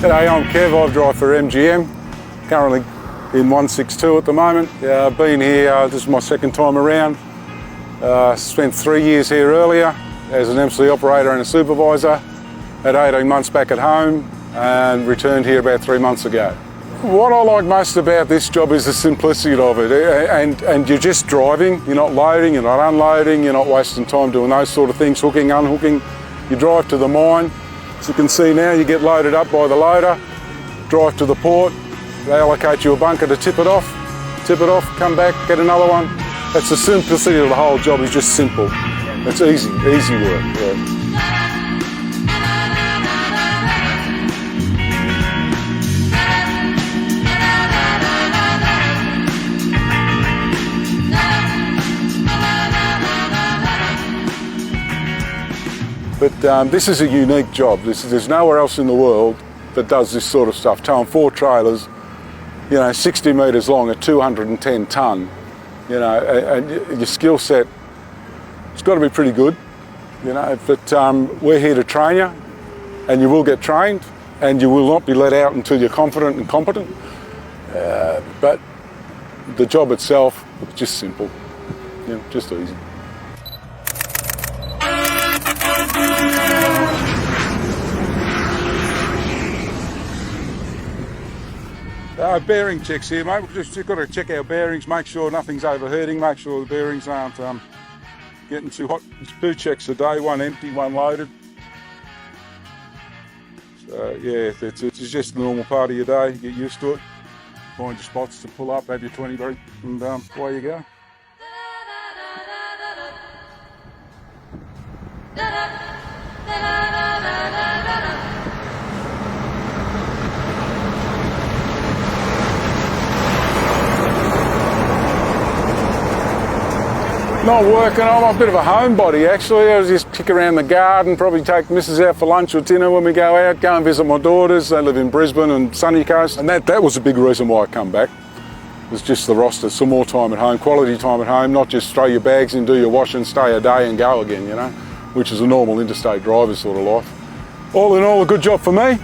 G'day, I'm Kev, I drive for MGM, currently in 162 at the moment. I've been here, this is my second time around. Spent 3 years here earlier as an MC operator and a supervisor, had 18 months back at home and returned here about 3 months ago. What I like most about this job is the simplicity of it, and you're just driving, you're not loading, you're not unloading, you're not wasting time doing those sort of things, hooking, unhooking. You drive to the mine. As you can see now, you get loaded up by the loader, drive to the port, they allocate you a bunker to tip it off, come back, get another one. That's the simplicity of the whole job, is just simple. It's easy work. Yeah. But this is a unique job. There's nowhere else in the world that does this sort of stuff. Towing 4 trailers, 60 metres long at 210 tonne, and your skill set, it's got to be pretty good, but we're here to train you, and you will get trained, and you will not be let out until you're confident and competent. But the job itself, just simple, just easy. Bearing checks here, mate. We've just got to check our bearings, make sure nothing's overheating, make sure the bearings aren't getting too hot. It's 2 checks a day, 1 empty, 1 loaded. So yeah, it's just a normal part of your day. Get used to it. Find your spots to pull up, have your 20 break, and away you go. Not working, I'm a bit of a homebody actually. I just kick around the garden, probably take missus out for lunch or dinner when we go out, go and visit my daughters. They live in Brisbane and Sunny Coast. And that was a big reason why I come back. It was just the roster, some more time at home, quality time at home, not just throw your bags in, do your wash and stay a day and go again, which is a normal interstate driver sort of life. All in all, a good job for me.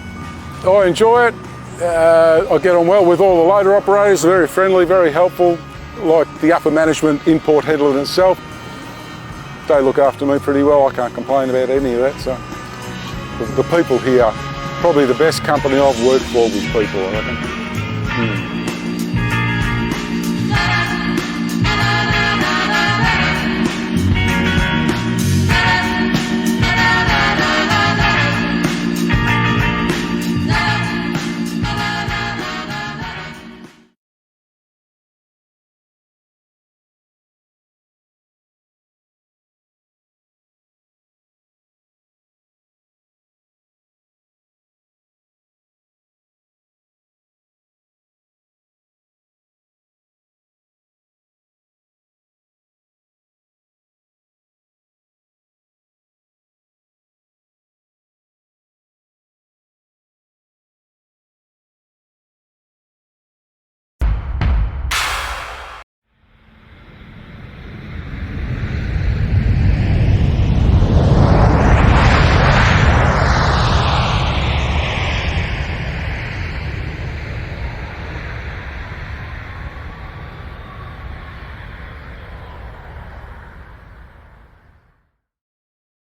I enjoy it. I get on well with all the loader operators, they're very friendly, very helpful. Like the upper management, import headland itself, they look after me pretty well. I can't complain about any of that. So the people here, probably the best company I've worked for with people, I reckon.